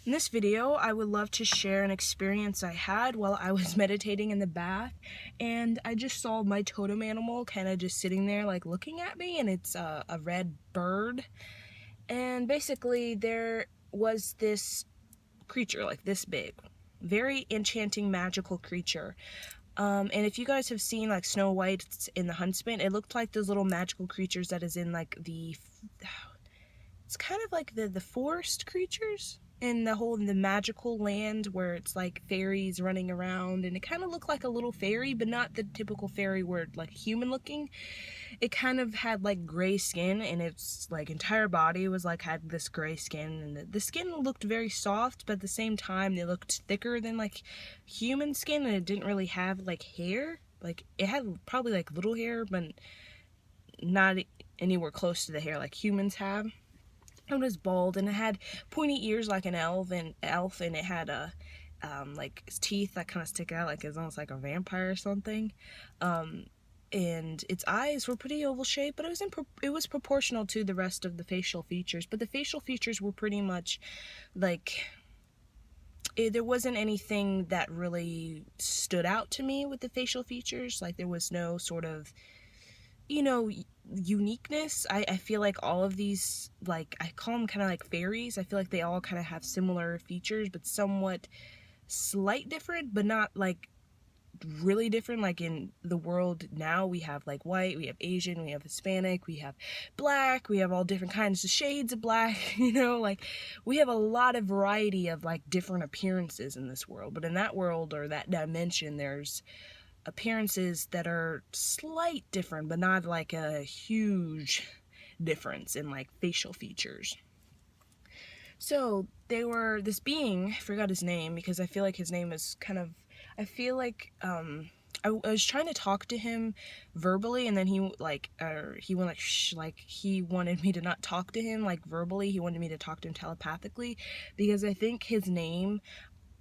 In this video, I would love to share an experience I had while I was meditating in the bath, and I just saw my totem animal kind of just sitting there like looking at me, and it's a red bird. And basically there was this creature like this big, very enchanting, magical creature. And if you guys have seen like Snow White in the Huntsman, it looked like those little magical creatures that is in like it's kind of like the forest creatures in the magical land where it's like fairies running around, and it kind of looked like a little fairy, but not the typical fairy where like human looking. It kind of had like gray skin, and its like entire body was like had this gray skin, and the skin looked very soft, but at the same time they looked thicker than like human skin, and it didn't really have like hair. Like it had probably like little hair, but not anywhere close to the hair like humans have. It was bald, and it had pointy ears like an elf, and it had a like teeth that kind of stick out like it's almost like a vampire or something. And its eyes were pretty oval shaped, but it was proportional to the rest of the facial features. But the facial features were pretty much like there wasn't anything that really stood out to me with the facial features. Like there was no sort of uniqueness. I feel like all of these, like I call them kind of like fairies, I feel like they all kind of have similar features but somewhat slight different, but not like really different. Like in the world now, we have like white, we have Asian, we have Hispanic, we have black, we have all different kinds of shades of black, like we have a lot of variety of like different appearances in this world. But in that world or that dimension, there's appearances that are slight different, but not like a huge difference in like facial features. So they were this being, I forgot his name because I feel like his name is kind of, I feel like I was trying to talk to him verbally, and then he went like he wanted me to not talk to him like verbally. He wanted me to talk to him telepathically, because I think his name,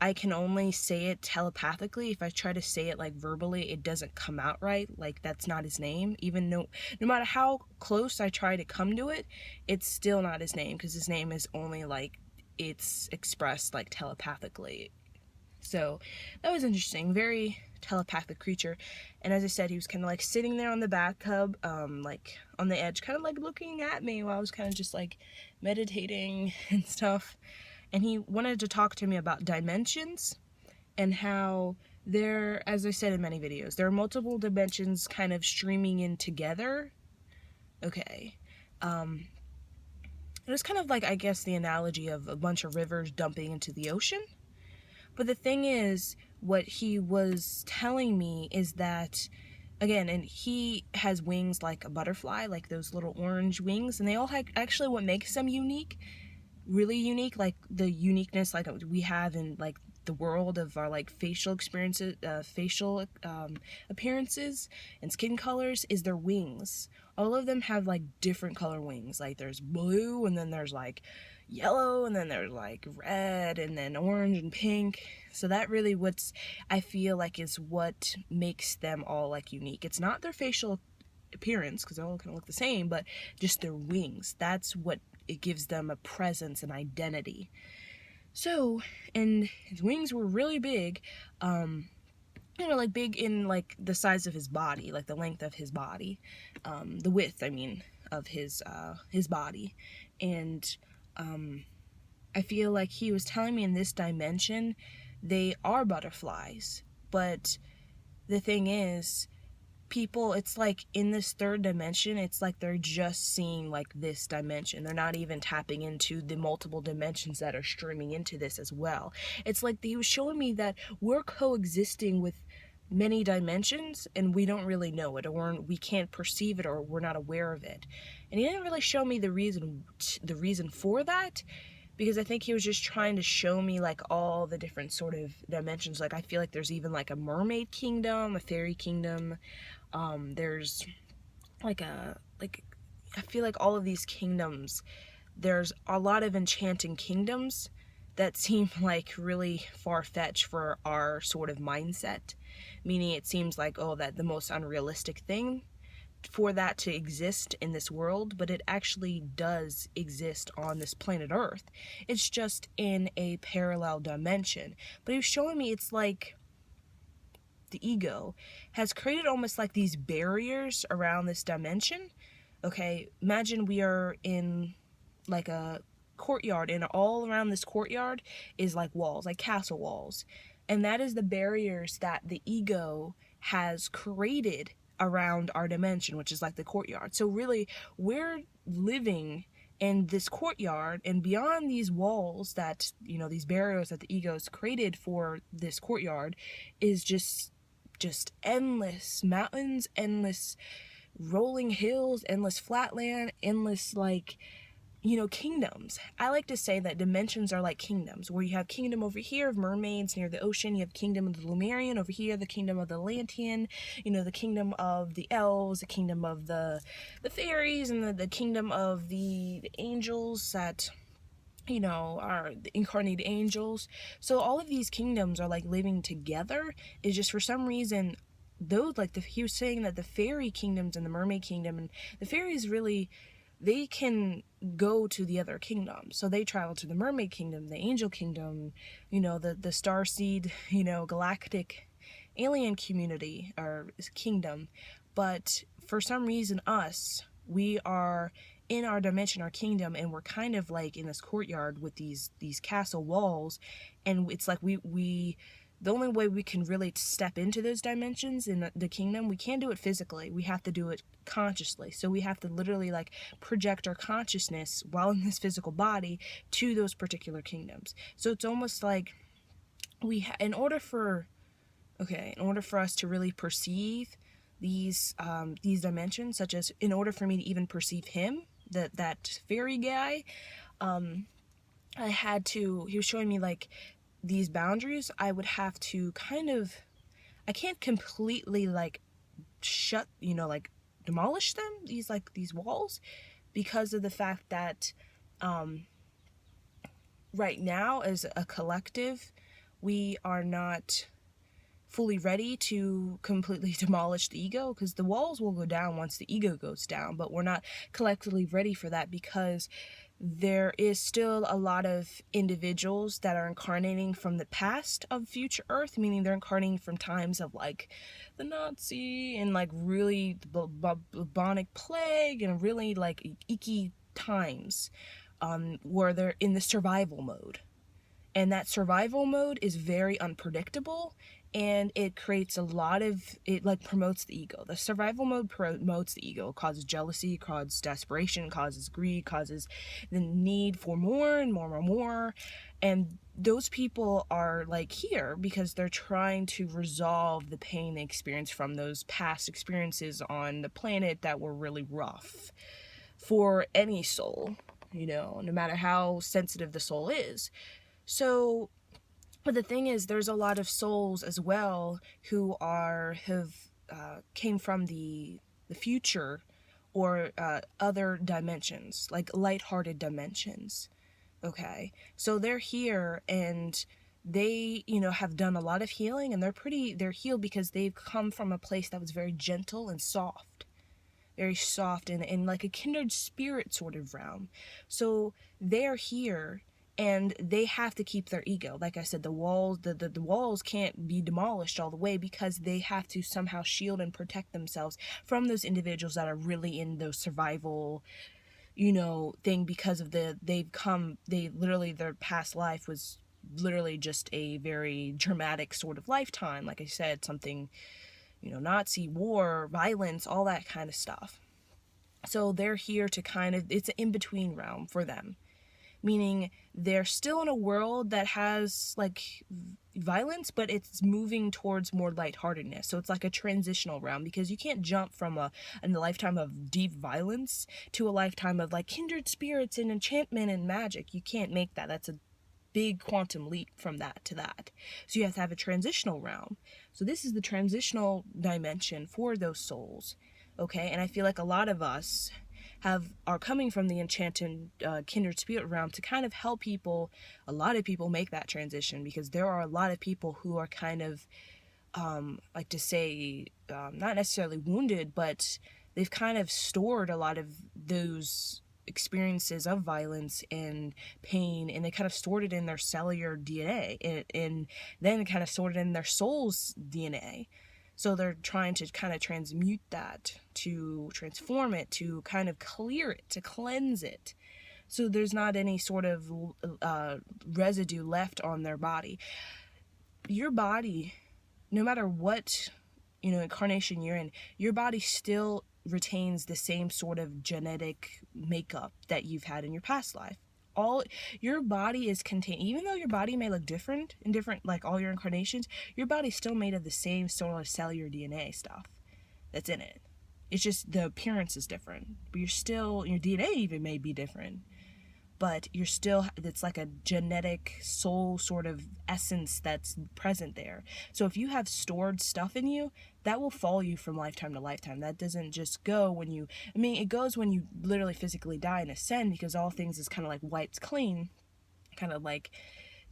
I can only say it telepathically. If I try to say it like verbally, it doesn't come out right. Like that's not his name. Even no matter how close I try to come to it, it's still not his name, because his name is only like it's expressed like telepathically. So that was interesting. Very telepathic creature. And as I said, he was kind of like sitting there on the bathtub, like on the edge, kind of like looking at me while I was kind of just like meditating and stuff. And he wanted to talk to me about dimensions and how there, as I said in many videos, there are multiple dimensions kind of streaming in together. Okay. It was kind of like, I guess, the analogy of a bunch of rivers dumping into the ocean. But the thing is, what he was telling me is that, again, and he has wings like a butterfly, like those little orange wings, and they all have, actually what makes them unique, really unique, like the uniqueness like we have in like the world of our like facial experiences, appearances and skin colors, is their wings. All of them have like different color wings. Like there's blue, and then there's like yellow, and then there's like red, and then orange and pink. So that really I feel like is what makes them all like unique. It's not their facial appearance, because they all kind of look the same, but just their wings. That's what it gives them a presence and identity. So, and his wings were really big, like big in like the size of his body, like the length of his body, the width, I mean, of his body. And I feel like he was telling me in this dimension, they are butterflies. But the thing is, people, it's like in this third dimension, it's like they're just seeing like this dimension. They're not even tapping into the multiple dimensions that are streaming into this as well. It's like he was showing me that we're coexisting with many dimensions, and we don't really know it, or we can't perceive it, or we're not aware of it. And he didn't really show me the reason for that, because I think he was just trying to show me like all the different sort of dimensions. Like I feel like there's even like a mermaid kingdom, a fairy kingdom. There's I feel like all of these kingdoms, there's a lot of enchanting kingdoms that seem like really far-fetched for our sort of mindset. Meaning it seems like, oh, that the most unrealistic thing. for that to exist in this world, but it actually does exist on this planet Earth. It's just in a parallel dimension. But he was showing me it's like the ego has created almost like these barriers around this dimension. Okay, imagine we are in like a courtyard, and all around this courtyard is like walls, like castle walls. And that is the barriers that the ego has created around our dimension, which is like the courtyard. So really, we're living in this courtyard, and beyond these walls that, these barriers that the ego's created for this courtyard is just endless mountains, endless rolling hills, endless flatland, endless kingdoms. I like to say that dimensions are like kingdoms, where you have kingdom over here of mermaids near the ocean, you have kingdom of the Lumerian over here, the kingdom of the Atlantean, the kingdom of the elves, the kingdom of the fairies, and the kingdom of the angels that are the incarnated angels. So all of these kingdoms are like living together. Is just for some reason those, like he was saying that the fairy kingdoms and the mermaid kingdom and the fairies really, they can go to the other kingdoms. So they travel to the mermaid kingdom, the angel kingdom, the star seed, galactic alien community or kingdom. But for some reason we are in our dimension, our kingdom, and we're kind of like in this courtyard with these castle walls, and it's like we the only way we can really step into those dimensions in the kingdom, we can't do it physically. We have to do it consciously. So we have to literally like project our consciousness while in this physical body to those particular kingdoms. So it's almost like in order for us to really perceive these dimensions, such as in order for me to even perceive him, that fairy guy, he was showing me like these boundaries. I would have to I can't completely like demolish them, these walls, because of the fact that right now as a collective, we are not fully ready to completely demolish the ego, because the walls will go down once the ego goes down, but we're not collectively ready for that, because there is still a lot of individuals that are incarnating from the past of future Earth, meaning they're incarnating from times of like the Nazi and like really bubonic plague and really like icky times, where they're in the survival mode. And that survival mode is very unpredictable, and it creates it like promotes the ego. The survival mode promotes the ego. It causes jealousy, causes desperation, causes greed, causes the need for more and more and more. And those people are like here because they're trying to resolve the pain they experienced from those past experiences on the planet that were really rough for any soul, no matter how sensitive the soul is. So, but the thing is, there's a lot of souls as well who came from the future, or other dimensions, like lighthearted dimensions. Okay, so they're here, and they have done a lot of healing, and they're healed because they've come from a place that was very gentle and soft, and like a kindred spirit sort of realm. So they're here, and they have to keep their ego. Like I said, the walls can't be demolished all the way, because they have to somehow shield and protect themselves from those individuals that are really in those survival thing, because of their past life was literally just a very dramatic sort of lifetime. Like I said, something, Nazi, war, violence, all that kind of stuff. So they're here to it's an in-between realm for them, meaning they're still in a world that has like violence, but it's moving towards more lightheartedness. So it's like a transitional realm, because you can't jump from a lifetime of deep violence to a lifetime of like kindred spirits and enchantment and magic. You can't make that. That's a big quantum leap from that to that. So you have to have a transitional realm. So this is the transitional dimension for those souls. Okay, and I feel like a lot of us are coming from the enchanted kindred spirit realm to kind of help a lot of people make that transition, because there are a lot of people who are kind of like to say not necessarily wounded, but they've kind of stored a lot of those experiences of violence and pain, and they kind of stored it in their cellular DNA, and then kind of stored it in their soul's DNA. So they're trying to kind of transmute that, to transform it, to kind of clear it, to cleanse it, so there's not any sort of residue left on their body. Your body, no matter what incarnation you're in, your body still retains the same sort of genetic makeup that you've had in your past life. All your body is contained, even though your body may look different in different, like all your incarnations, your body's still made of the same sort of cellular DNA stuff that's in it. It's just the appearance is different, but you're still, your DNA even may be different, but you're still, it's like a genetic soul sort of essence that's present there. So if you have stored stuff in you, that will follow you from lifetime to lifetime. That doesn't just go when you, it goes when you literally physically die and ascend, because all things is kind of like wiped clean, kind of like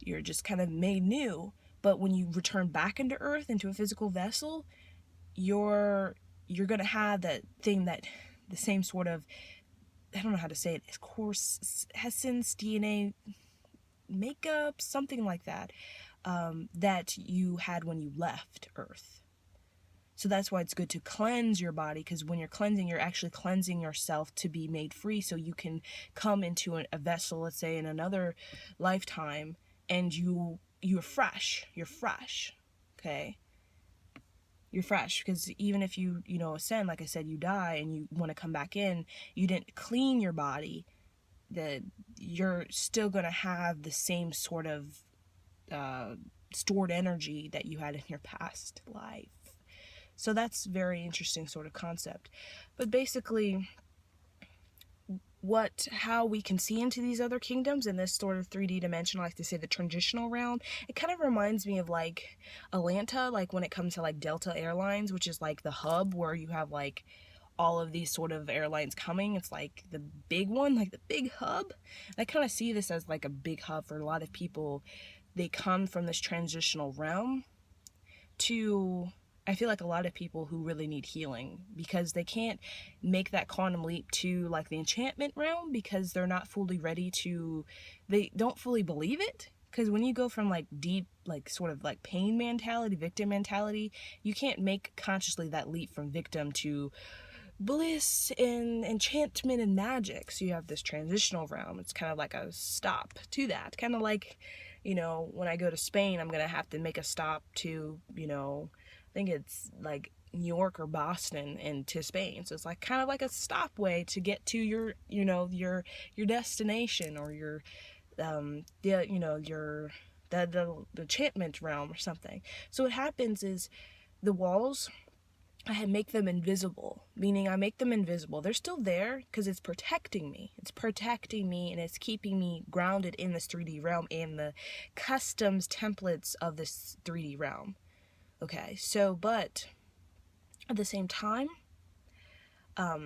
you're just kind of made new. But when you return back into earth, into a physical vessel, you're going to have that thing, that the same sort of, I don't know how to say it, course essence, DNA makeup, something like that, that you had when you left Earth. So that's why it's good to cleanse your body, because when you're cleansing, you're actually cleansing yourself to be made free, so you can come into a vessel, let's say in another lifetime, and you're fresh. You're fresh, okay? You're fresh, because even if you ascend, like I said, you die and you want to come back in, you didn't clean your body, that you're still going to have the same sort of stored energy that you had in your past life. So that's very interesting sort of concept. But basically, how we can see into these other kingdoms in this sort of 3D dimension, I like to say the transitional realm, it kind of reminds me of like Atlanta, like when it comes to like Delta Airlines, which is like the hub where you have like all of these sort of airlines coming. It's like the big one, like the big hub. I kind of see this as like a big hub for a lot of people. They come from this transitional realm to, I feel like a lot of people who really need healing, because they can't make that quantum leap to like the enchantment realm, because they're not fully ready to, they don't fully believe it. Because when you go from like deep, like sort of like pain mentality, victim mentality, you can't make consciously that leap from victim to bliss and enchantment and magic. So you have this transitional realm. It's kind of like a stop to that. Kind of like, when I go to Spain, I'm going to have to make a stop to, I think it's like New York or Boston and to Spain. So it's like kind of like a stop way to get to your, your destination, or your, your, the enchantment realm or something. So what happens is the walls, I make them invisible, meaning I make them invisible. They're still there because it's protecting me. It's protecting me, and it's keeping me grounded in this 3D realm and the customs templates of this 3D realm. Okay, so, but at the same time, at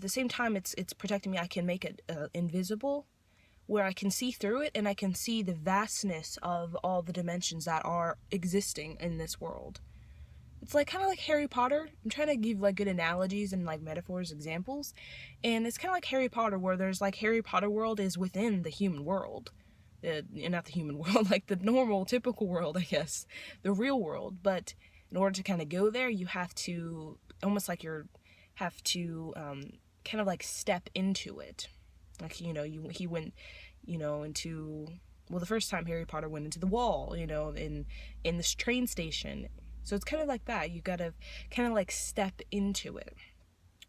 the same time, it's protecting me. I can make it invisible, where I can see through it, and I can see the vastness of all the dimensions that are existing in this world. It's like kind of like Harry Potter. I'm trying to give like good analogies and like metaphors, examples. And it's kind of like Harry Potter, where there's like Harry Potter world is within the human world. Not the human world, like the normal, typical world, I guess. The real world. But in order to kind of go there, you have to, almost like kind of like step into it. Like, he went, into, well, the first time Harry Potter went into the wall, in this train station. So it's kind of like that. You gotta kind of like step into it.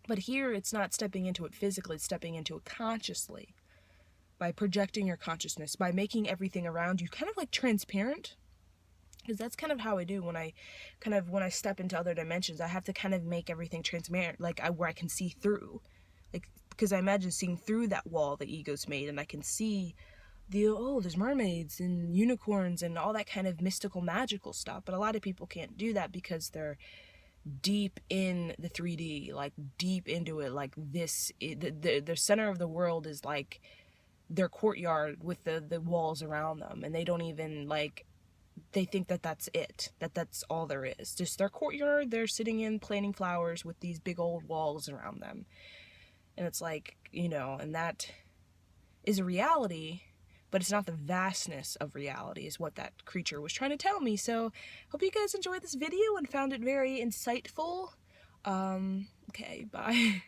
But here, it's not stepping into it physically, it's stepping into it consciously. By projecting your consciousness, by making everything around you kind of like transparent. Because that's kind of how I do when I step into other dimensions. I have to kind of make everything transparent, like where I can see through. Like, because I imagine seeing through that wall the ego's made, and I can see there's mermaids and unicorns and all that kind of mystical, magical stuff. But a lot of people can't do that because they're deep in the 3D, like deep into it. Like the center of the world is like their courtyard with the walls around them, and they don't even like they think that that's it, that that's all there is. Just their courtyard they're sitting in planting flowers with these big old walls around them. And it's like, and that is a reality, but it's not the vastness of reality, is what that creature was trying to tell me. So, hope you guys enjoyed this video and found it very insightful. Okay, bye.